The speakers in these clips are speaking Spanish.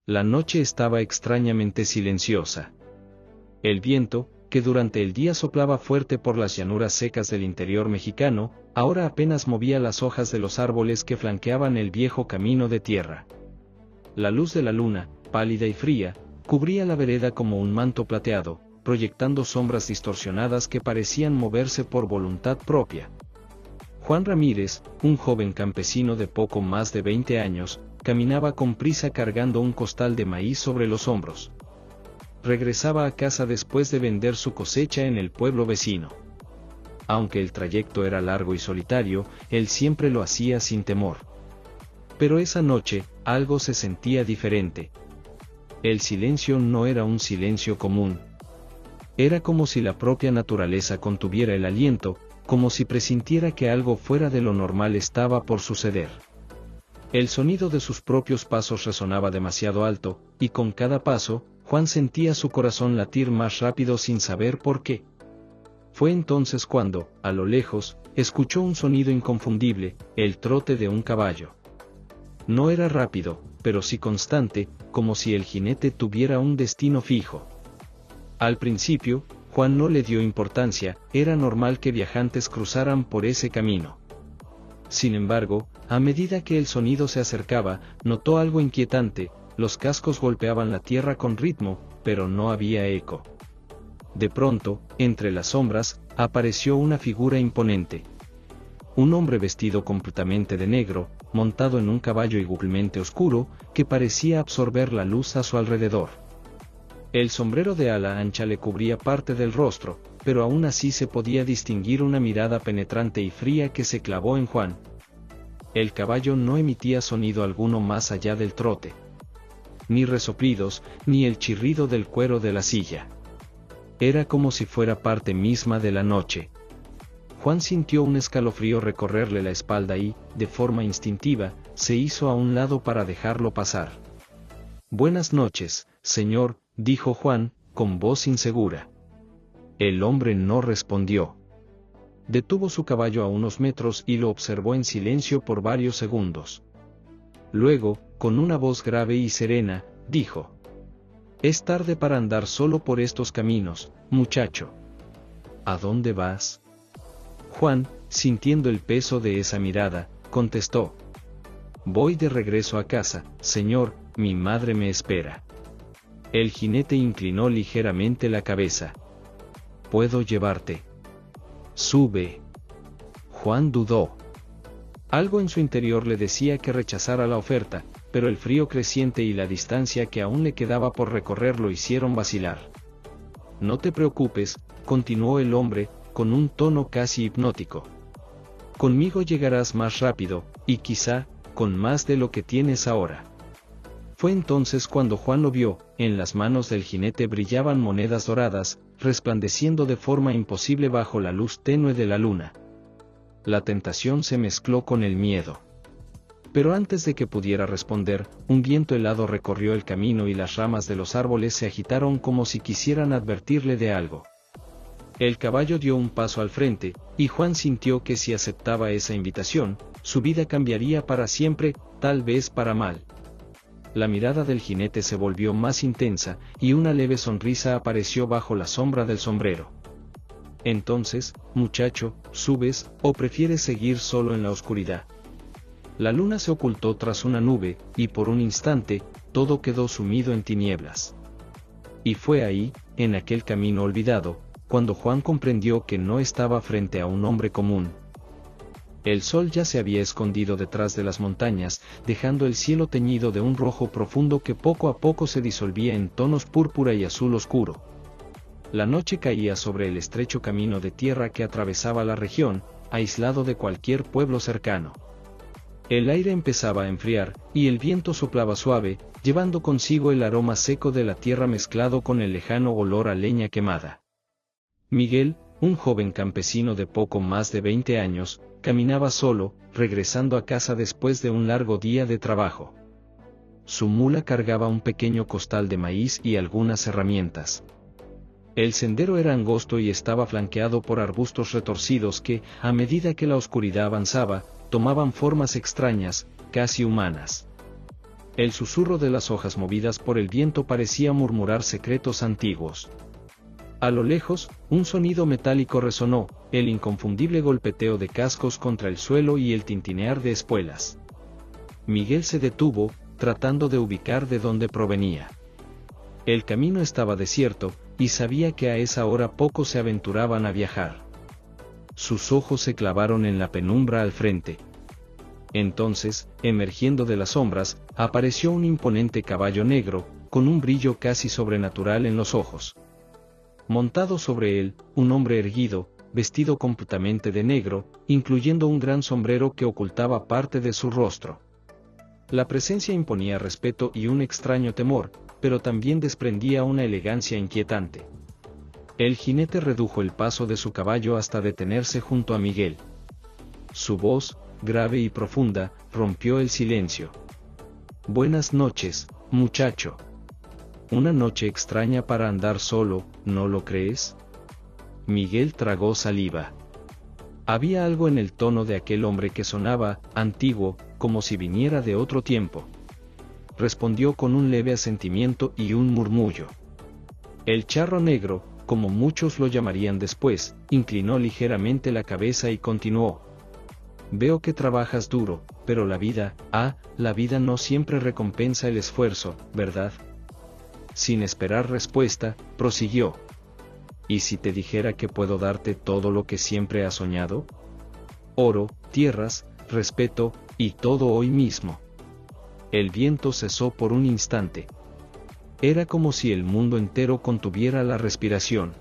La noche estaba extrañamente silenciosa. El viento, que durante el día soplaba fuerte por las llanuras secas del interior mexicano, ahora apenas movía las hojas de los árboles que flanqueaban el viejo camino de tierra. La luz de la luna, pálida y fría, cubría la vereda como un manto plateado, proyectando sombras distorsionadas que parecían moverse por voluntad propia. Juan Ramírez, un joven campesino de poco más de 20 años, caminaba con prisa cargando un costal de maíz sobre los hombros. Regresaba a casa después de vender su cosecha en el pueblo vecino. Aunque el trayecto era largo y solitario, él siempre lo hacía sin temor. Pero esa noche, algo se sentía diferente. El silencio no era un silencio común. Era como si la propia naturaleza contuviera el aliento, como si presintiera que algo fuera de lo normal estaba por suceder. El sonido de sus propios pasos resonaba demasiado alto, y con cada paso, Juan sentía su corazón latir más rápido sin saber por qué. Fue entonces cuando, a lo lejos, escuchó un sonido inconfundible, el trote de un caballo. No era rápido, pero sí constante, como si el jinete tuviera un destino fijo. Al principio, Juan no le dio importancia, era normal que viajantes cruzaran por ese camino. Sin embargo, a medida que el sonido se acercaba, notó algo inquietante. Los cascos golpeaban la tierra con ritmo, pero no había eco. De pronto, entre las sombras, apareció una figura imponente. Un hombre vestido completamente de negro, montado en un caballo igualmente oscuro, que parecía absorber la luz a su alrededor. El sombrero de ala ancha le cubría parte del rostro, pero aún así se podía distinguir una mirada penetrante y fría que se clavó en Juan. El caballo no emitía sonido alguno más allá del trote. Ni resoplidos, ni el chirrido del cuero de la silla. Era como si fuera parte misma de la noche. Juan sintió un escalofrío recorrerle la espalda y, de forma instintiva, se hizo a un lado para dejarlo pasar. «Buenas noches, señor», dijo Juan, con voz insegura. El hombre no respondió. Detuvo su caballo a unos metros y lo observó en silencio por varios segundos. Luego, con una voz grave y serena, dijo: «Es tarde para andar solo por estos caminos, muchacho. ¿A dónde vas?» Juan, sintiendo el peso de esa mirada, contestó: «Voy de regreso a casa, señor, mi madre me espera». El jinete inclinó ligeramente la cabeza. «¿Puedo llevarte?» «Sube». Juan dudó. Algo en su interior le decía que rechazara la oferta, pero el frío creciente y la distancia que aún le quedaba por recorrer lo hicieron vacilar. «No te preocupes», continuó el hombre, con un tono casi hipnótico. «Conmigo llegarás más rápido, y quizá, con más de lo que tienes ahora». Fue entonces cuando Juan lo vio. En las manos del jinete brillaban monedas doradas, resplandeciendo de forma imposible bajo la luz tenue de la luna. La tentación se mezcló con el miedo. Pero antes de que pudiera responder, un viento helado recorrió el camino y las ramas de los árboles se agitaron como si quisieran advertirle de algo. El caballo dio un paso al frente, y Juan sintió que si aceptaba esa invitación, su vida cambiaría para siempre, tal vez para mal. La mirada del jinete se volvió más intensa, y una leve sonrisa apareció bajo la sombra del sombrero. «Entonces, muchacho, ¿subes, o prefieres seguir solo en la oscuridad?» La luna se ocultó tras una nube, y por un instante, todo quedó sumido en tinieblas. Y fue ahí, en aquel camino olvidado, cuando Juan comprendió que no estaba frente a un hombre común. El sol ya se había escondido detrás de las montañas, dejando el cielo teñido de un rojo profundo que poco a poco se disolvía en tonos púrpura y azul oscuro. La noche caía sobre el estrecho camino de tierra que atravesaba la región, aislado de cualquier pueblo cercano. El aire empezaba a enfriar, y el viento soplaba suave, llevando consigo el aroma seco de la tierra mezclado con el lejano olor a leña quemada. Miguel, un joven campesino de poco más de 20 años, caminaba solo, regresando a casa después de un largo día de trabajo. Su mula cargaba un pequeño costal de maíz y algunas herramientas. El sendero era angosto y estaba flanqueado por arbustos retorcidos que, a medida que la oscuridad avanzaba, tomaban formas extrañas, casi humanas. El susurro de las hojas movidas por el viento parecía murmurar secretos antiguos. A lo lejos, un sonido metálico resonó, el inconfundible golpeteo de cascos contra el suelo y el tintinear de espuelas. Miguel se detuvo, tratando de ubicar de dónde provenía. El camino estaba desierto, y sabía que a esa hora pocos se aventuraban a viajar. Sus ojos se clavaron en la penumbra al frente. Entonces, emergiendo de las sombras, apareció un imponente caballo negro, con un brillo casi sobrenatural en los ojos. Montado sobre él, un hombre erguido, vestido completamente de negro, incluyendo un gran sombrero que ocultaba parte de su rostro. La presencia imponía respeto y un extraño temor, pero también desprendía una elegancia inquietante. El jinete redujo el paso de su caballo hasta detenerse junto a Miguel. Su voz, grave y profunda, rompió el silencio. «Buenas noches, muchacho. Una noche extraña para andar solo, ¿no lo crees?» Miguel tragó saliva. Había algo en el tono de aquel hombre que sonaba antiguo, como si viniera de otro tiempo. Respondió con un leve asentimiento y un murmullo. El charro negro, como muchos lo llamarían después, inclinó ligeramente la cabeza y continuó. «Veo que trabajas duro, pero la vida no siempre recompensa el esfuerzo, ¿verdad?» Sin esperar respuesta, prosiguió. «¿Y si te dijera que puedo darte todo lo que siempre has soñado? Oro, tierras, respeto, y todo hoy mismo». El viento cesó por un instante. Era como si el mundo entero contuviera la respiración.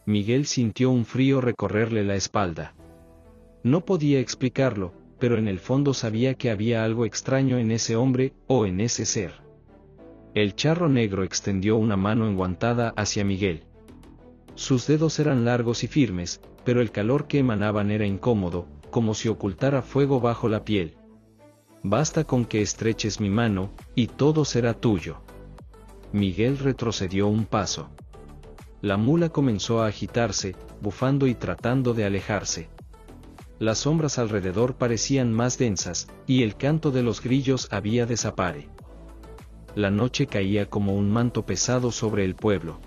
Miguel sintió un frío recorrerle la espalda. No podía explicarlo, pero en el fondo sabía que había algo extraño en ese hombre, o en ese ser. El charro negro extendió una mano enguantada hacia Miguel. Sus dedos eran largos y firmes, pero el calor que emanaban era incómodo, como si ocultara fuego bajo la piel. «Basta con que estreches mi mano, y todo será tuyo». Miguel retrocedió un paso. La mula comenzó a agitarse, bufando y tratando de alejarse. Las sombras alrededor parecían más densas, y el canto de los grillos había desaparecido. La noche caía como un manto pesado sobre el pueblo.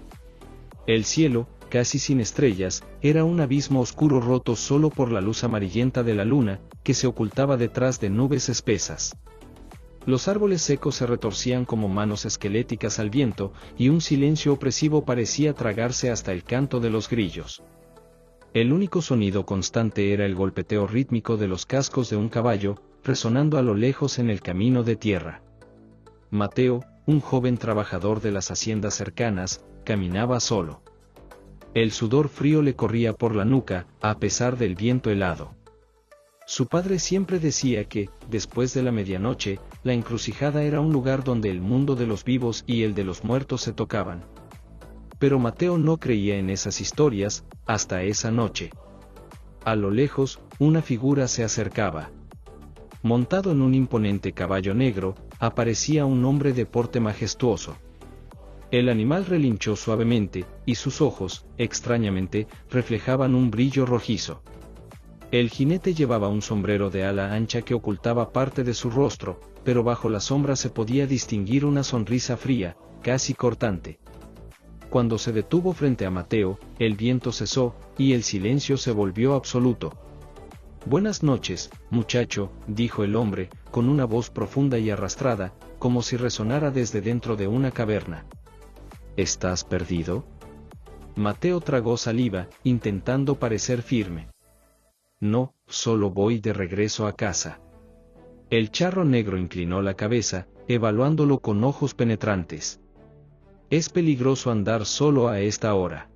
El cielo, casi sin estrellas, era un abismo oscuro roto solo por la luz amarillenta de la luna, que se ocultaba detrás de nubes espesas. Los árboles secos se retorcían como manos esqueléticas al viento, y un silencio opresivo parecía tragarse hasta el canto de los grillos. El único sonido constante era el golpeteo rítmico de los cascos de un caballo, resonando a lo lejos en el camino de tierra. Mateo, un joven trabajador de las haciendas cercanas, caminaba solo. El sudor frío le corría por la nuca, a pesar del viento helado. Su padre siempre decía que, después de la medianoche, la encrucijada era un lugar donde el mundo de los vivos y el de los muertos se tocaban. Pero Mateo no creía en esas historias, hasta esa noche. A lo lejos, una figura se acercaba. Montado en un imponente caballo negro, aparecía un hombre de porte majestuoso. El animal relinchó suavemente, y sus ojos, extrañamente, reflejaban un brillo rojizo. El jinete llevaba un sombrero de ala ancha que ocultaba parte de su rostro, pero bajo la sombra se podía distinguir una sonrisa fría, casi cortante. Cuando se detuvo frente a Mateo, el viento cesó, y el silencio se volvió absoluto. «Buenas noches, muchacho», dijo el hombre, con una voz profunda y arrastrada, como si resonara desde dentro de una caverna. «¿Estás perdido?» Mateo tragó saliva, intentando parecer firme. «No, solo voy de regreso a casa». El charro negro inclinó la cabeza, evaluándolo con ojos penetrantes. «Es peligroso andar solo a esta hora».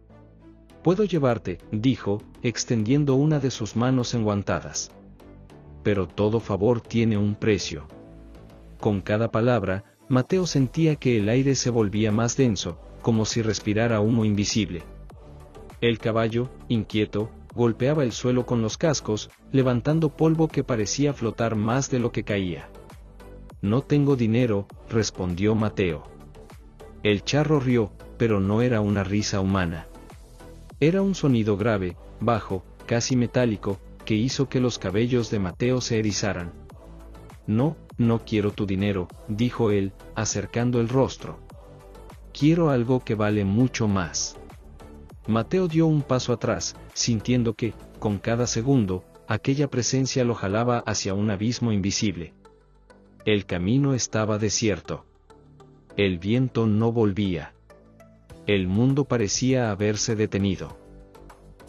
«Puedo llevarte», dijo, extendiendo una de sus manos enguantadas. «Pero todo favor tiene un precio». Con cada palabra, Mateo sentía que el aire se volvía más denso, como si respirara humo invisible. El caballo, inquieto, golpeaba el suelo con los cascos, levantando polvo que parecía flotar más de lo que caía. «No tengo dinero», respondió Mateo. El charro rió, pero no era una risa humana. Era un sonido grave, bajo, casi metálico, que hizo que los cabellos de Mateo se erizaran. «No, no quiero tu dinero, dijo él, acercando el rostro. Quiero algo que vale mucho más. Mateo dio un paso atrás, sintiendo que, con cada segundo, aquella presencia lo jalaba hacia un abismo invisible. El camino estaba desierto. El viento no volvía. El mundo parecía haberse detenido.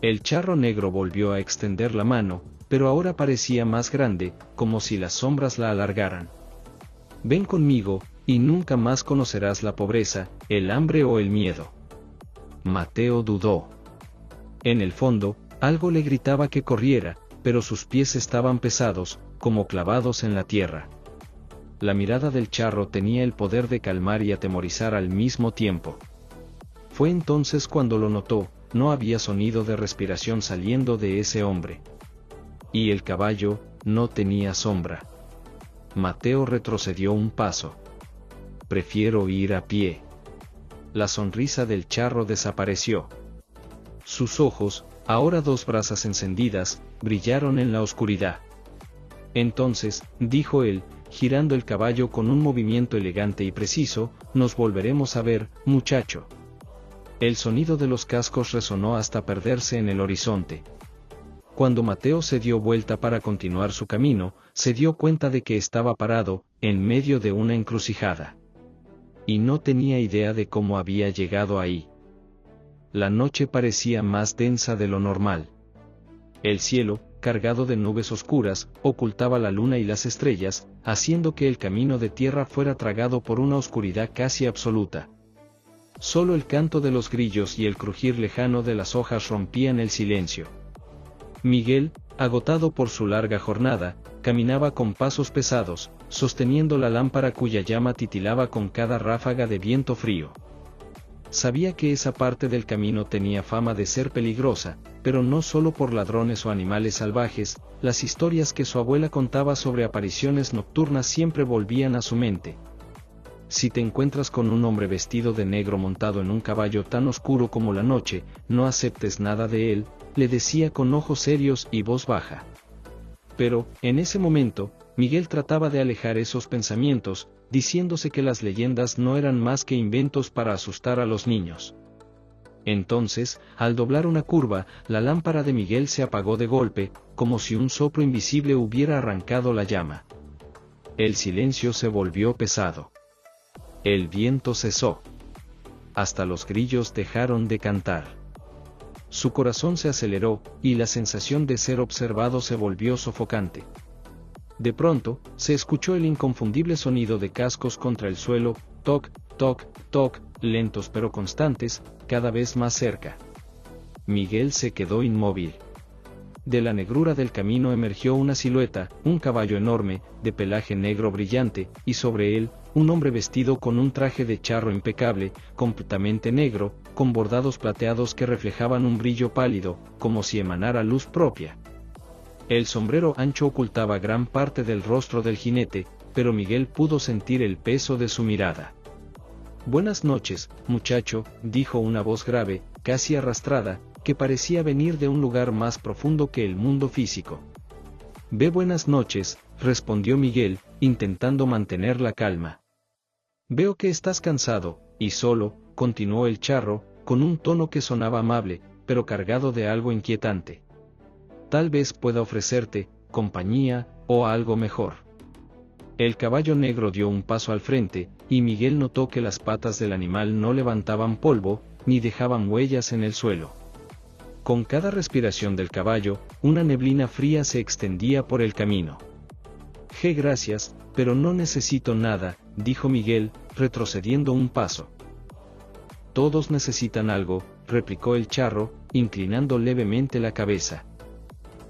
El charro negro volvió a extender la mano, pero ahora parecía más grande, como si las sombras la alargaran. Ven conmigo, y nunca más conocerás la pobreza, el hambre o el miedo. Mateo dudó. En el fondo, algo le gritaba que corriera, pero sus pies estaban pesados, como clavados en la tierra. La mirada del charro tenía el poder de calmar y atemorizar al mismo tiempo. Fue entonces cuando lo notó, no había sonido de respiración saliendo de ese hombre. Y el caballo, no tenía sombra. Mateo retrocedió un paso. Prefiero ir a pie. La sonrisa del charro desapareció. Sus ojos, ahora dos brasas encendidas, brillaron en la oscuridad. Entonces, dijo él, girando el caballo con un movimiento elegante y preciso, nos volveremos a ver, muchacho. El sonido de los cascos resonó hasta perderse en el horizonte. Cuando Mateo se dio vuelta para continuar su camino, se dio cuenta de que estaba parado, en medio de una encrucijada. Y no tenía idea de cómo había llegado ahí. La noche parecía más densa de lo normal. El cielo, cargado de nubes oscuras, ocultaba la luna y las estrellas, haciendo que el camino de tierra fuera tragado por una oscuridad casi absoluta. Solo el canto de los grillos y el crujir lejano de las hojas rompían el silencio. Miguel, agotado por su larga jornada, caminaba con pasos pesados, sosteniendo la lámpara cuya llama titilaba con cada ráfaga de viento frío. Sabía que esa parte del camino tenía fama de ser peligrosa, pero no solo por ladrones o animales salvajes, las historias que su abuela contaba sobre apariciones nocturnas siempre volvían a su mente. Si te encuentras con un hombre vestido de negro montado en un caballo tan oscuro como la noche, no aceptes nada de él, le decía con ojos serios y voz baja. Pero, en ese momento, Miguel trataba de alejar esos pensamientos, diciéndose que las leyendas no eran más que inventos para asustar a los niños. Entonces, al doblar una curva, la lámpara de Miguel se apagó de golpe, como si un soplo invisible hubiera arrancado la llama. El silencio se volvió pesado. El viento cesó. Hasta los grillos dejaron de cantar. Su corazón se aceleró, y la sensación de ser observado se volvió sofocante. De pronto, se escuchó el inconfundible sonido de cascos contra el suelo, toc, toc, toc, lentos pero constantes, cada vez más cerca. Miguel se quedó inmóvil. De la negrura del camino emergió una silueta, un caballo enorme, de pelaje negro brillante, y sobre él, un hombre vestido con un traje de charro impecable, completamente negro, con bordados plateados que reflejaban un brillo pálido, como si emanara luz propia. El sombrero ancho ocultaba gran parte del rostro del jinete, pero Miguel pudo sentir el peso de su mirada. «Buenas noches, muchacho», dijo una voz grave, casi arrastrada, que parecía venir de un lugar más profundo que el mundo físico. «Buenas noches», respondió Miguel, intentando mantener la calma. «Veo que estás cansado, y solo», continuó el charro, con un tono que sonaba amable, pero cargado de algo inquietante. «Tal vez pueda ofrecerte compañía, o algo mejor». El caballo negro dio un paso al frente, y Miguel notó que las patas del animal no levantaban polvo, ni dejaban huellas en el suelo. Con cada respiración del caballo, una neblina fría se extendía por el camino. «Gracias, pero no necesito nada», dijo Miguel, retrocediendo un paso. «Todos necesitan algo», replicó el charro, inclinando levemente la cabeza.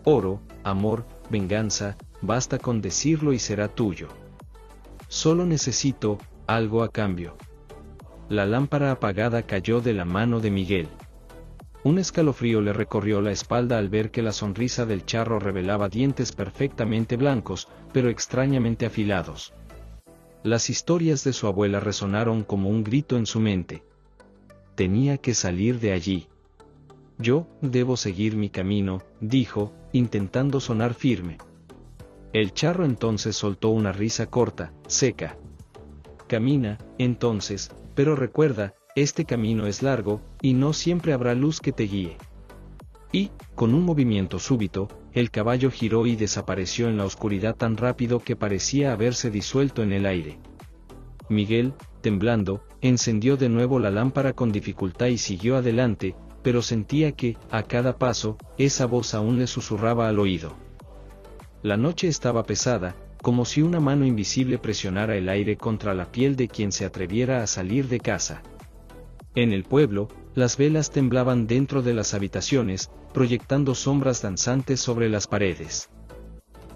«Oro, amor, venganza, basta con decirlo y será tuyo. Solo necesito algo a cambio». La lámpara apagada cayó de la mano de Miguel. Un escalofrío le recorrió la espalda al ver que la sonrisa del charro revelaba dientes perfectamente blancos, pero extrañamente afilados. Las historias de su abuela resonaron como un grito en su mente. Tenía que salir de allí. «Yo debo seguir mi camino», dijo, intentando sonar firme. El charro entonces soltó una risa corta, seca. Camina, entonces, pero recuerda, este camino es largo, y no siempre habrá luz que te guíe. Y, con un movimiento súbito, el caballo giró y desapareció en la oscuridad tan rápido que parecía haberse disuelto en el aire. Miguel, temblando, encendió de nuevo la lámpara con dificultad y siguió adelante, pero sentía que, a cada paso, esa voz aún le susurraba al oído. La noche estaba pesada, como si una mano invisible presionara el aire contra la piel de quien se atreviera a salir de casa. En el pueblo, las velas temblaban dentro de las habitaciones, proyectando sombras danzantes sobre las paredes.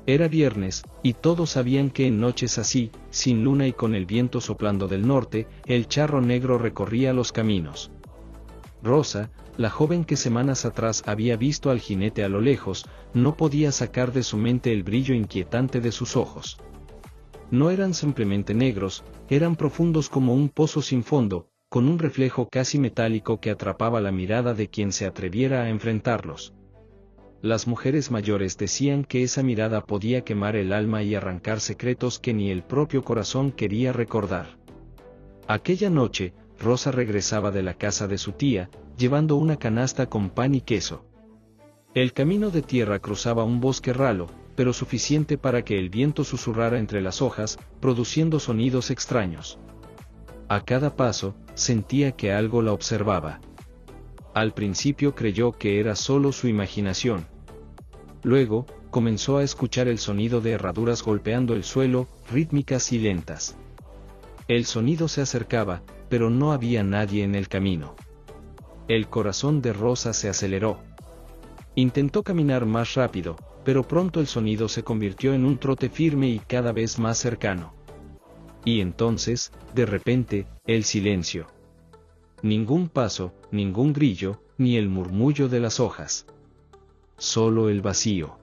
Era viernes, y todos sabían que en noches así, sin luna y con el viento soplando del norte, el charro negro recorría los caminos. Rosa, la joven que semanas atrás había visto al jinete a lo lejos, no podía sacar de su mente el brillo inquietante de sus ojos. No eran simplemente negros, eran profundos como un pozo sin fondo, con un reflejo casi metálico que atrapaba la mirada de quien se atreviera a enfrentarlos. Las mujeres mayores decían que esa mirada podía quemar el alma y arrancar secretos que ni el propio corazón quería recordar. Aquella noche, Rosa regresaba de la casa de su tía, llevando una canasta con pan y queso. El camino de tierra cruzaba un bosque ralo, pero suficiente para que el viento susurrara entre las hojas, produciendo sonidos extraños. A cada paso, sentía que algo la observaba. Al principio creyó que era solo su imaginación. Luego, comenzó a escuchar el sonido de herraduras golpeando el suelo, rítmicas y lentas. El sonido se acercaba, pero no había nadie en el camino. El corazón de Rosa se aceleró. Intentó caminar más rápido, pero pronto el sonido se convirtió en un trote firme y cada vez más cercano. Y entonces, de repente, el silencio. Ningún paso, ningún grillo, ni el murmullo de las hojas. Solo el vacío.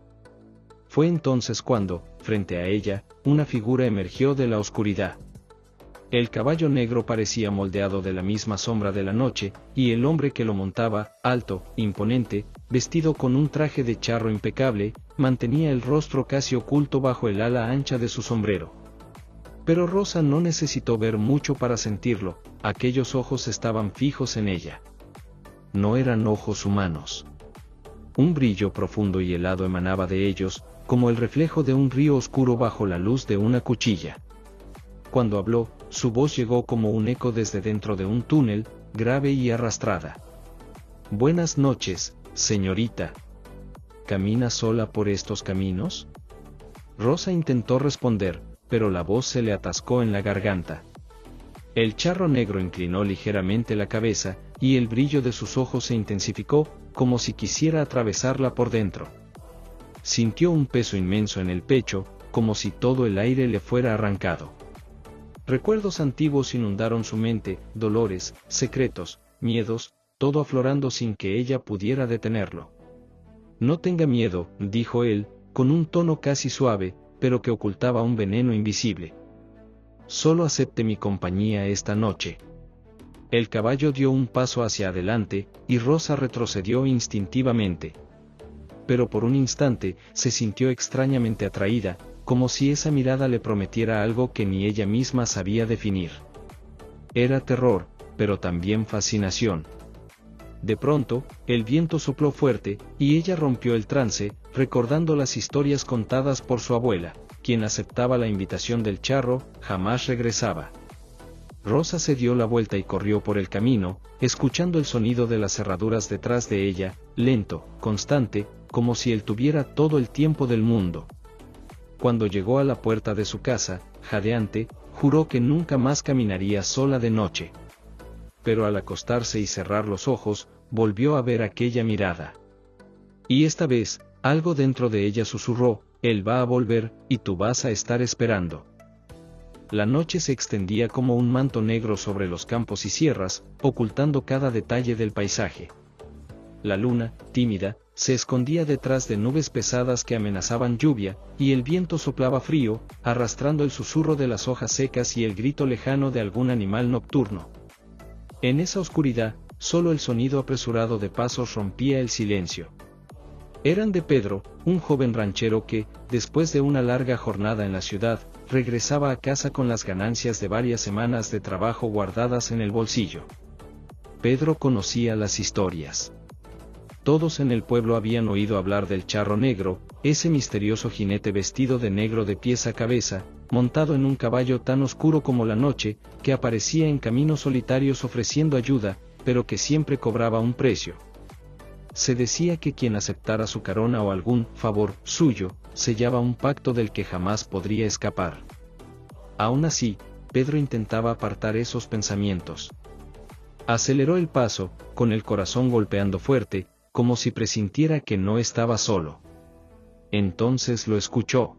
Fue entonces cuando, frente a ella, una figura emergió de la oscuridad. El caballo negro parecía moldeado de la misma sombra de la noche, y el hombre que lo montaba, alto, imponente, vestido con un traje de charro impecable, mantenía el rostro casi oculto bajo el ala ancha de su sombrero. Pero Rosa no necesitó ver mucho para sentirlo, aquellos ojos estaban fijos en ella. No eran ojos humanos. Un brillo profundo y helado emanaba de ellos, como el reflejo de un río oscuro bajo la luz de una cuchilla. Cuando habló, su voz llegó como un eco desde dentro de un túnel, grave y arrastrada. «Buenas noches, señorita. ¿Camina sola por estos caminos?» Rosa intentó responder, pero la voz se le atascó en la garganta. El charro negro inclinó ligeramente la cabeza, y el brillo de sus ojos se intensificó, como si quisiera atravesarla por dentro. Sintió un peso inmenso en el pecho, como si todo el aire le fuera arrancado. Recuerdos antiguos inundaron su mente, dolores, secretos, miedos, todo aflorando sin que ella pudiera detenerlo. «No tenga miedo», dijo él, con un tono casi suave, pero que ocultaba un veneno invisible. «Solo acepte mi compañía esta noche». El caballo dio un paso hacia adelante, y Rosa retrocedió instintivamente. Pero por un instante, se sintió extrañamente atraída, como si esa mirada le prometiera algo que ni ella misma sabía definir. Era terror, pero también fascinación. De pronto, el viento sopló fuerte, y ella rompió el trance, recordando las historias contadas por su abuela, quien aceptaba la invitación del charro, jamás regresaba. Rosa se dio la vuelta y corrió por el camino, escuchando el sonido de las cerraduras detrás de ella, lento, constante, como si él tuviera todo el tiempo del mundo. Cuando llegó a la puerta de su casa, jadeante, juró que nunca más caminaría sola de noche. Pero al acostarse y cerrar los ojos, volvió a ver aquella mirada. Y esta vez, algo dentro de ella susurró: «Él va a volver, y tú vas a estar esperando». La noche se extendía como un manto negro sobre los campos y sierras, ocultando cada detalle del paisaje. La luna, tímida, se escondía detrás de nubes pesadas que amenazaban lluvia, y el viento soplaba frío, arrastrando el susurro de las hojas secas y el grito lejano de algún animal nocturno. En esa oscuridad, solo el sonido apresurado de pasos rompía el silencio. Eran de Pedro, un joven ranchero que, después de una larga jornada en la ciudad, regresaba a casa con las ganancias de varias semanas de trabajo guardadas en el bolsillo. Pedro conocía las historias. Todos en el pueblo habían oído hablar del Charro Negro, ese misterioso jinete vestido de negro de pies a cabeza, montado en un caballo tan oscuro como la noche, que aparecía en caminos solitarios ofreciendo ayuda, pero que siempre cobraba un precio. Se decía que quien aceptara su carona o algún favor suyo, sellaba un pacto del que jamás podría escapar. Aún así, Pedro intentaba apartar esos pensamientos. Aceleró el paso, con el corazón golpeando fuerte, como si presintiera que no estaba solo. Entonces lo escuchó.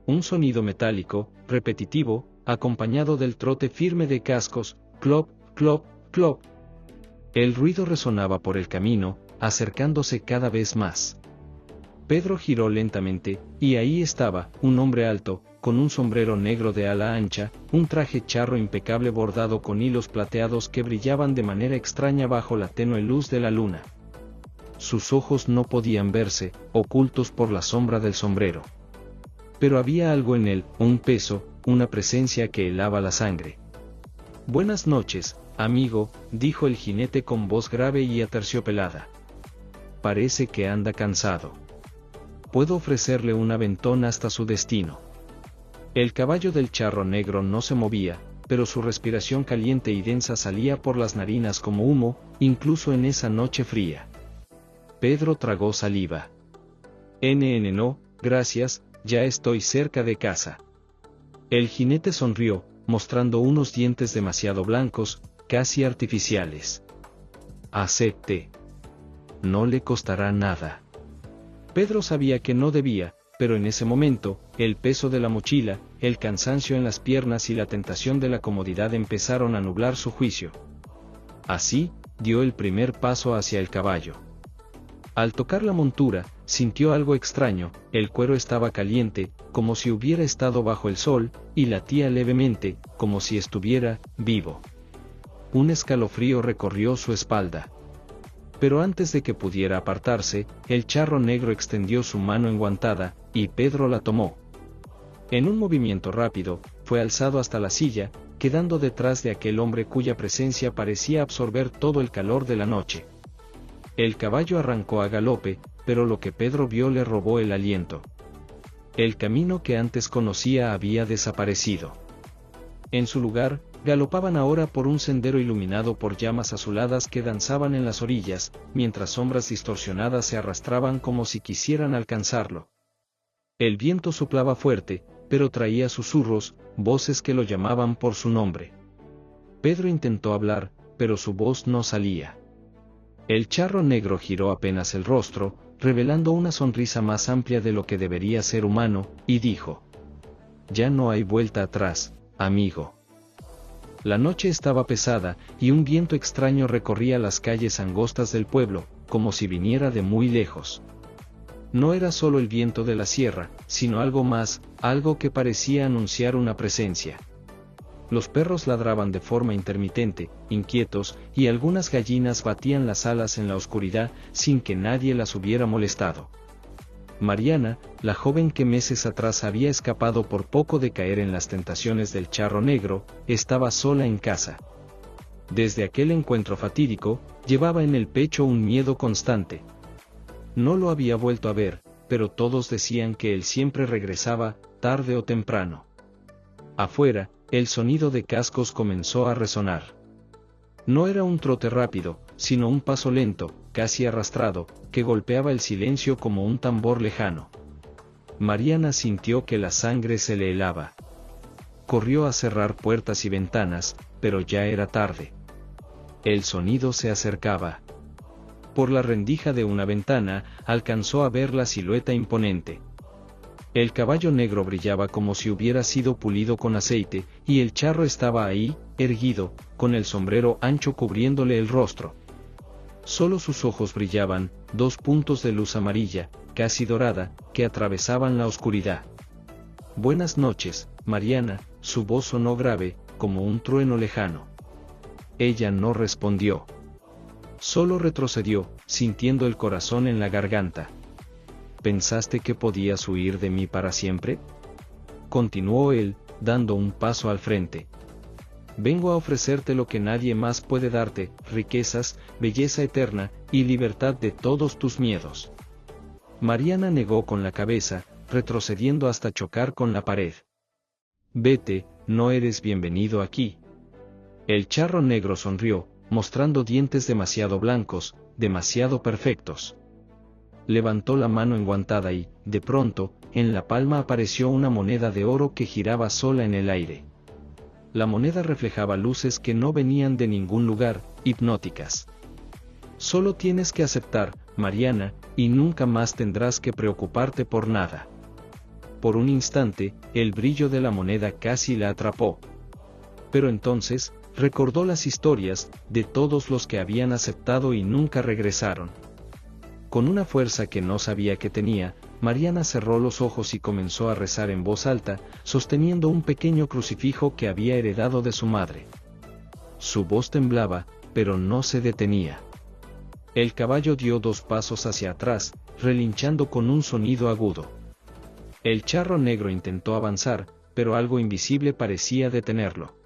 Un sonido metálico, repetitivo, acompañado del trote firme de cascos, clop, clop, clop. El ruido resonaba por el camino, acercándose cada vez más. Pedro giró lentamente, y ahí estaba, un hombre alto, con un sombrero negro de ala ancha, un traje charro impecable bordado con hilos plateados que brillaban de manera extraña bajo la tenue luz de la luna. Sus ojos no podían verse, ocultos por la sombra del sombrero. Pero había algo en él, un peso, una presencia que helaba la sangre. «Buenas noches, amigo», dijo el jinete con voz grave y aterciopelada. «Parece que anda cansado. Puedo ofrecerle un aventón hasta su destino». El caballo del Charro Negro no se movía, pero su respiración caliente y densa salía por las narinas como humo, incluso en esa noche fría. Pedro tragó saliva. No, gracias, ya estoy cerca de casa. El jinete sonrió, mostrando unos dientes demasiado blancos, casi artificiales. Acepte. No le costará nada. Pedro sabía que no debía, pero en ese momento, el peso de la mochila, el cansancio en las piernas y la tentación de la comodidad empezaron a nublar su juicio. Así, dio el primer paso hacia el caballo. Al tocar la montura, sintió algo extraño, el cuero estaba caliente, como si hubiera estado bajo el sol, y latía levemente, como si estuviera vivo. Un escalofrío recorrió su espalda. Pero antes de que pudiera apartarse, el Charro Negro extendió su mano enguantada, y Pedro la tomó. En un movimiento rápido, fue alzado hasta la silla, quedando detrás de aquel hombre cuya presencia parecía absorber todo el calor de la noche. El caballo arrancó a galope, pero lo que Pedro vio le robó el aliento. El camino que antes conocía había desaparecido. En su lugar, galopaban ahora por un sendero iluminado por llamas azuladas que danzaban en las orillas, mientras sombras distorsionadas se arrastraban como si quisieran alcanzarlo. El viento soplaba fuerte, pero traía susurros, voces que lo llamaban por su nombre. Pedro intentó hablar, pero su voz no salía. El Charro Negro giró apenas el rostro, revelando una sonrisa más amplia de lo que debería ser humano, y dijo: «Ya no hay vuelta atrás, amigo». La noche estaba pesada, y un viento extraño recorría las calles angostas del pueblo, como si viniera de muy lejos. No era solo el viento de la sierra, sino algo más, algo que parecía anunciar una presencia. Los perros ladraban de forma intermitente, inquietos, y algunas gallinas batían las alas en la oscuridad, sin que nadie las hubiera molestado. Mariana, la joven que meses atrás había escapado por poco de caer en las tentaciones del Charro Negro, estaba sola en casa. Desde aquel encuentro fatídico, llevaba en el pecho un miedo constante. No lo había vuelto a ver, pero todos decían que él siempre regresaba, tarde o temprano. Afuera, el sonido de cascos comenzó a resonar. No era un trote rápido, sino un paso lento, casi arrastrado, que golpeaba el silencio como un tambor lejano. Mariana sintió que la sangre se le helaba. Corrió a cerrar puertas y ventanas, pero ya era tarde. El sonido se acercaba. Por la rendija de una ventana, alcanzó a ver la silueta imponente. El caballo negro brillaba como si hubiera sido pulido con aceite, y el charro estaba ahí, erguido, con el sombrero ancho cubriéndole el rostro. Solo sus ojos brillaban, dos puntos de luz amarilla, casi dorada, que atravesaban la oscuridad. «Buenas noches, Mariana», su voz sonó grave, como un trueno lejano. Ella no respondió. Solo retrocedió, sintiendo el corazón en la garganta. ¿pensaste que podías huir de mí para siempre? Continuó él, dando un paso al frente. Vengo a ofrecerte lo que nadie más puede darte, riquezas, belleza eterna, y libertad de todos tus miedos. Mariana negó con la cabeza, retrocediendo hasta chocar con la pared. Vete, no eres bienvenido aquí. El charro negro sonrió, mostrando dientes demasiado blancos, demasiado perfectos. Levantó la mano enguantada y, de pronto, en la palma apareció una moneda de oro que giraba sola en el aire. La moneda reflejaba luces que no venían de ningún lugar, hipnóticas. Solo tienes que aceptar, Mariana, y nunca más tendrás que preocuparte por nada. Por un instante, el brillo de la moneda casi la atrapó. Pero entonces, recordó las historias de todos los que habían aceptado y nunca regresaron. Con una fuerza que no sabía que tenía, Mariana cerró los ojos y comenzó a rezar en voz alta, sosteniendo un pequeño crucifijo que había heredado de su madre. Su voz temblaba, pero no se detenía. El caballo dio 2 pasos hacia atrás, relinchando con un sonido agudo. El charro negro intentó avanzar, pero algo invisible parecía detenerlo.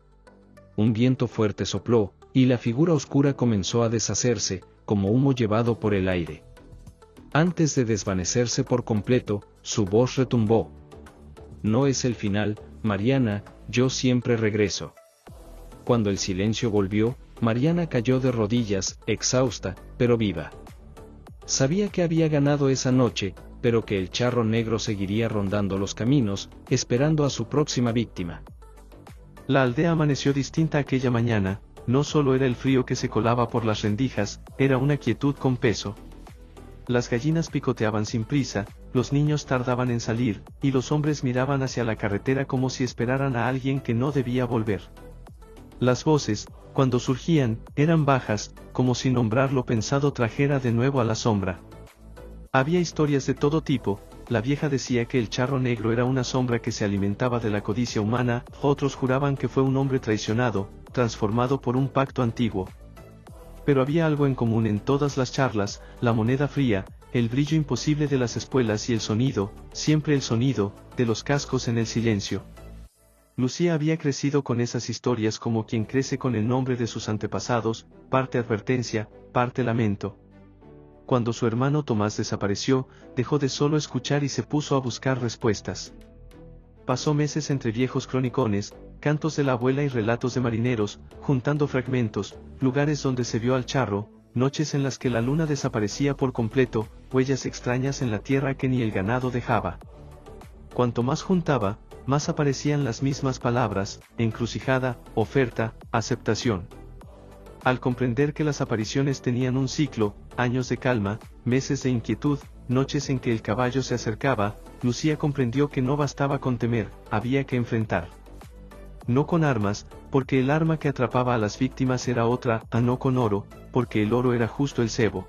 Un viento fuerte sopló, y la figura oscura comenzó a deshacerse, como humo llevado por el aire. Antes de desvanecerse por completo, su voz retumbó. No es el final, Mariana, yo siempre regreso. Cuando el silencio volvió, Mariana cayó de rodillas, exhausta, pero viva. Sabía que había ganado esa noche, pero que el charro negro seguiría rondando los caminos, esperando a su próxima víctima. La aldea amaneció distinta aquella mañana, no solo era el frío que se colaba por las rendijas, era una quietud con peso. Las gallinas picoteaban sin prisa, los niños tardaban en salir, y los hombres miraban hacia la carretera como si esperaran a alguien que no debía volver. Las voces, cuando surgían, eran bajas, como si nombrar lo pensado trajera de nuevo a la sombra. Había historias de todo tipo. La vieja decía que el charro negro era una sombra que se alimentaba de la codicia humana, otros juraban que fue un hombre traicionado, transformado por un pacto antiguo. Pero había algo en común en todas las charlas: la moneda fría, el brillo imposible de las espuelas y el sonido, siempre el sonido, de los cascos en el silencio. Lucía había crecido con esas historias como quien crece con el nombre de sus antepasados, parte advertencia, parte lamento. Cuando su hermano Tomás desapareció, dejó de solo escuchar y se puso a buscar respuestas. Pasó meses entre viejos cronicones, cantos de la abuela y relatos de marineros, juntando fragmentos, lugares donde se vio al charro, noches en las que la luna desaparecía por completo, huellas extrañas en la tierra que ni el ganado dejaba. Cuanto más juntaba, más aparecían las mismas palabras: encrucijada, oferta, aceptación. Al comprender que las apariciones tenían un ciclo, años de calma, meses de inquietud, noches en que el caballo se acercaba, Lucía comprendió que no bastaba con temer, había que enfrentar. No con armas, porque el arma que atrapaba a las víctimas era otra, no con oro, porque el oro era justo el cebo.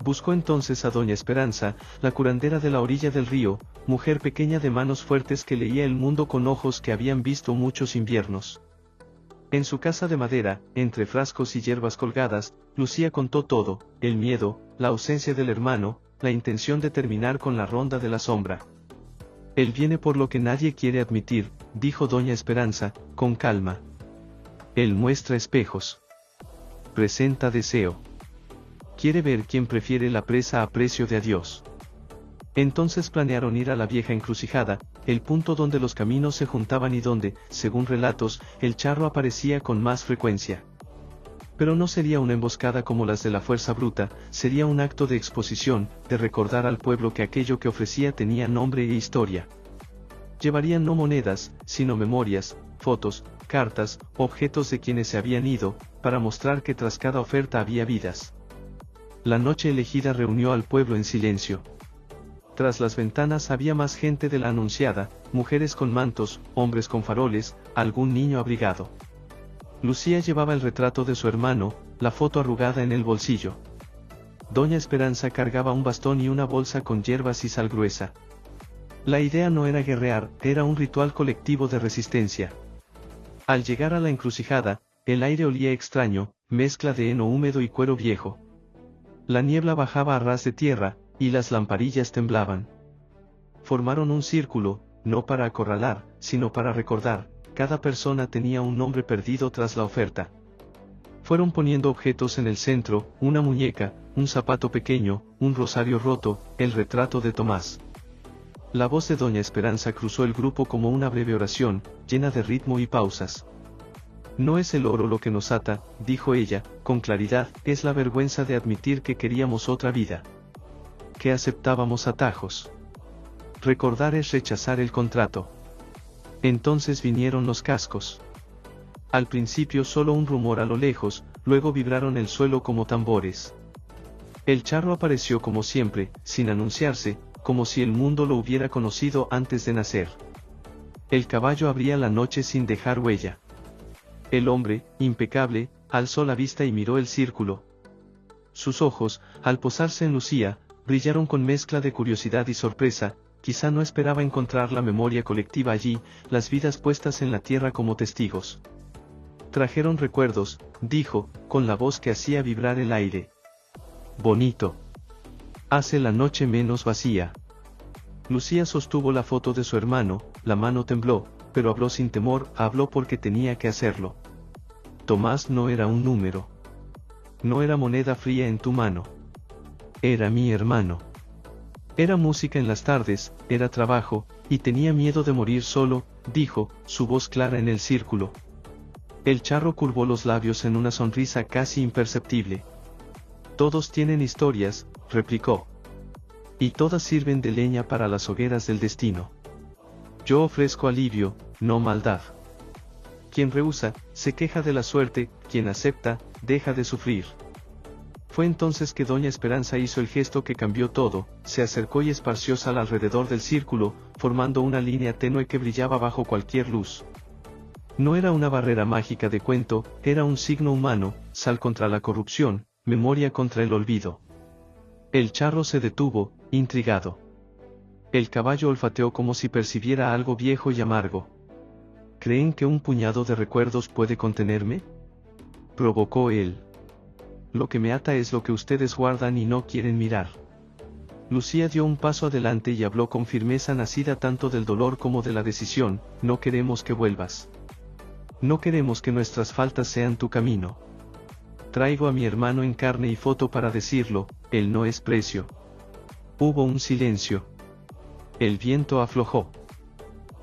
Buscó entonces a Doña Esperanza, la curandera de la orilla del río, mujer pequeña de manos fuertes que leía el mundo con ojos que habían visto muchos inviernos. En su casa de madera, entre frascos y hierbas colgadas, Lucía contó todo: el miedo, la ausencia del hermano, la intención de terminar con la ronda de la sombra. Él viene por lo que nadie quiere admitir, dijo Doña Esperanza, con calma. Él muestra espejos. Presenta deseo. Quiere ver quién prefiere la presa a precio de adiós. Entonces planearon ir a la vieja encrucijada, el punto donde los caminos se juntaban y donde, según relatos, el charro aparecía con más frecuencia. Pero no sería una emboscada como las de la fuerza bruta, sería un acto de exposición, de recordar al pueblo que aquello que ofrecía tenía nombre e historia. Llevarían no monedas, sino memorias, fotos, cartas, objetos de quienes se habían ido, para mostrar que tras cada oferta había vidas. La noche elegida reunió al pueblo en silencio. Tras las ventanas había más gente de la anunciada, mujeres con mantos, hombres con faroles, algún niño abrigado. Lucía llevaba el retrato de su hermano, la foto arrugada en el bolsillo. Doña Esperanza cargaba un bastón y una bolsa con hierbas y sal gruesa. La idea no era guerrear, era un ritual colectivo de resistencia. Al llegar a la encrucijada, el aire olía extraño, mezcla de heno húmedo y cuero viejo. La niebla bajaba a ras de tierra, y las lamparillas temblaban. Formaron un círculo, no para acorralar, sino para recordar. Cada persona tenía un nombre perdido tras la oferta. Fueron poniendo objetos en el centro, una muñeca, un zapato pequeño, un rosario roto, el retrato de Tomás. La voz de Doña Esperanza cruzó el grupo como una breve oración, llena de ritmo y pausas. No es el oro lo que nos ata, dijo ella, con claridad, es la vergüenza de admitir que queríamos otra vida. Que aceptábamos atajos. Recordar es rechazar el contrato. Entonces vinieron los cascos. Al principio solo un rumor a lo lejos, luego vibraron el suelo como tambores. El charro apareció como siempre, sin anunciarse, como si el mundo lo hubiera conocido antes de nacer. El caballo abría la noche sin dejar huella. El hombre, impecable, alzó la vista y miró el círculo. Sus ojos, al posarse en Lucía, brillaron con mezcla de curiosidad y sorpresa. Quizá no esperaba encontrar la memoria colectiva allí, las vidas puestas en la tierra como testigos. Trajeron recuerdos, dijo, con la voz que hacía vibrar el aire. Bonito. Hace la noche menos vacía. Lucía sostuvo la foto de su hermano, la mano tembló, pero habló sin temor, habló porque tenía que hacerlo. Tomás no era un número. No era moneda fría en tu mano. Era mi hermano. Era música en las tardes, era trabajo, y tenía miedo de morir solo, dijo, su voz clara en el círculo. El charro curvó los labios en una sonrisa casi imperceptible. Todos tienen historias, replicó. Y todas sirven de leña para las hogueras del destino. Yo ofrezco alivio, no maldad. Quien rehúsa, se queja de la suerte, quien acepta, deja de sufrir. Fue entonces que Doña Esperanza hizo el gesto que cambió todo, se acercó y esparció sal alrededor del círculo, formando una línea tenue que brillaba bajo cualquier luz. No era una barrera mágica de cuento, era un signo humano, sal contra la corrupción, memoria contra el olvido. El charro se detuvo, intrigado. El caballo olfateó como si percibiera algo viejo y amargo. ¿Creen que un puñado de recuerdos puede contenerme?, provocó él. Lo que me ata es lo que ustedes guardan y no quieren mirar. Lucía dio un paso adelante y habló con firmeza nacida tanto del dolor como de la decisión, no queremos que vuelvas. No queremos que nuestras faltas sean tu camino. Traigo a mi hermano en carne y foto para decirlo, él no es precio. Hubo un silencio. El viento aflojó.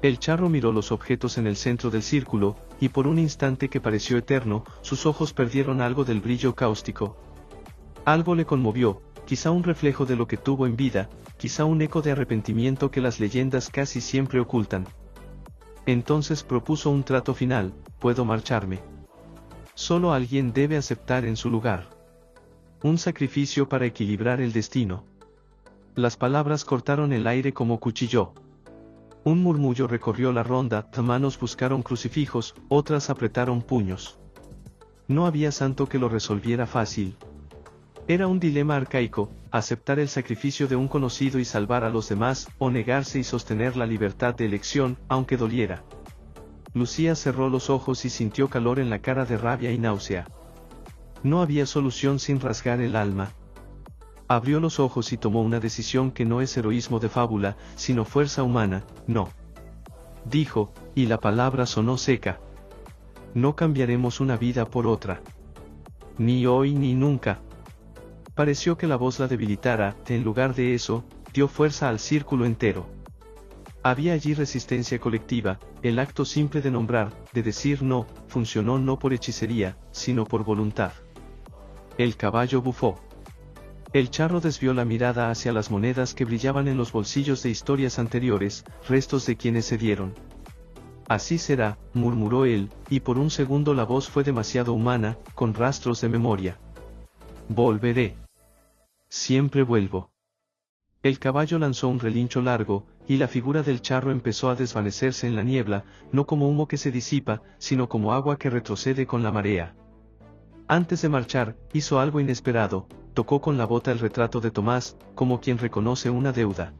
El charro miró los objetos en el centro del círculo, y por un instante que pareció eterno, sus ojos perdieron algo del brillo cáustico. Algo le conmovió, quizá un reflejo de lo que tuvo en vida, quizá un eco de arrepentimiento que las leyendas casi siempre ocultan. Entonces propuso un trato final, puedo marcharme. Solo alguien debe aceptar en su lugar. Un sacrificio para equilibrar el destino. Las palabras cortaron el aire como cuchillo. Un murmullo recorrió la ronda, manos buscaron crucifijos, otras apretaron puños. No había santo que lo resolviera fácil. Era un dilema arcaico, aceptar el sacrificio de un conocido y salvar a los demás, o negarse y sostener la libertad de elección, aunque doliera. Lucía cerró los ojos y sintió calor en la cara de rabia y náusea. No había solución sin rasgar el alma. Abrió los ojos y tomó una decisión que no es heroísmo de fábula, sino fuerza humana, no. Dijo, y la palabra sonó seca. No cambiaremos una vida por otra. Ni hoy ni nunca. Pareció que la voz la debilitara, en lugar de eso, dio fuerza al círculo entero. Había allí resistencia colectiva, el acto simple de nombrar, de decir no, funcionó no por hechicería, sino por voluntad. El caballo bufó. El charro desvió la mirada hacia las monedas que brillaban en los bolsillos de historias anteriores, restos de quienes se dieron. Así será, murmuró él, y por un segundo la voz fue demasiado humana, con rastros de memoria. Volveré. Siempre vuelvo. El caballo lanzó un relincho largo, y la figura del charro empezó a desvanecerse en la niebla, no como humo que se disipa, sino como agua que retrocede con la marea. Antes de marchar, hizo algo inesperado, tocó con la bota el retrato de Tomás, como quien reconoce una deuda.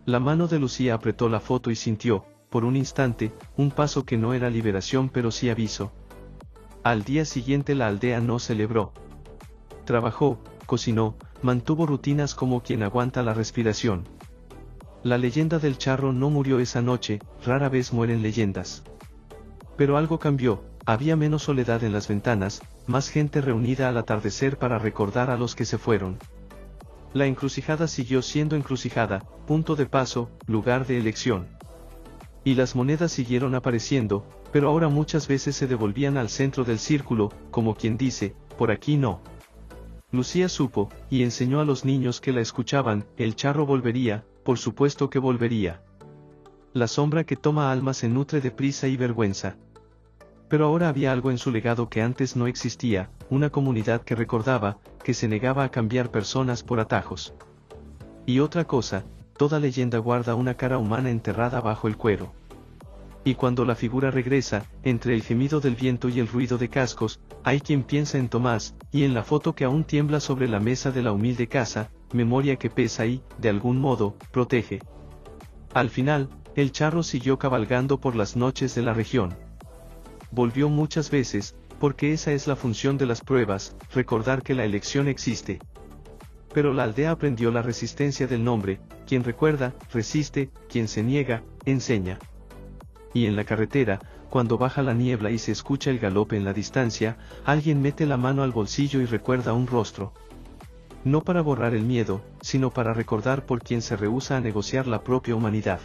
La mano de Lucía apretó la foto y sintió, por un instante, un paso que no era liberación pero sí aviso. Al día siguiente la aldea no celebró. Trabajó, cocinó, mantuvo rutinas como quien aguanta la respiración. La leyenda del charro no murió esa noche, rara vez mueren leyendas. Pero algo cambió, había menos soledad en las ventanas, más gente reunida al atardecer para recordar a los que se fueron. La encrucijada siguió siendo encrucijada, punto de paso, lugar de elección. Y las monedas siguieron apareciendo, pero ahora muchas veces se devolvían al centro del círculo, como quien dice, por aquí no. Lucía supo, y enseñó a los niños que la escuchaban, el charro volvería, por supuesto que volvería. La sombra que toma alma se nutre de prisa y vergüenza. Pero ahora había algo en su legado que antes no existía, una comunidad que recordaba, que se negaba a cambiar personas por atajos. Y otra cosa, toda leyenda guarda una cara humana enterrada bajo el cuero. Y cuando la figura regresa, entre el gemido del viento y el ruido de cascos, hay quien piensa en Tomás, y en la foto que aún tiembla sobre la mesa de la humilde casa, memoria que pesa y, de algún modo, protege. Al final, el charro siguió cabalgando por las noches de la región. Volvió muchas veces, porque esa es la función de las pruebas, recordar que la elección existe. Pero la aldea aprendió la resistencia del nombre, quien recuerda, resiste, quien se niega, enseña. Y en la carretera, cuando baja la niebla y se escucha el galope en la distancia, alguien mete la mano al bolsillo y recuerda un rostro. No para borrar el miedo, sino para recordar por quien se rehúsa a negociar la propia humanidad.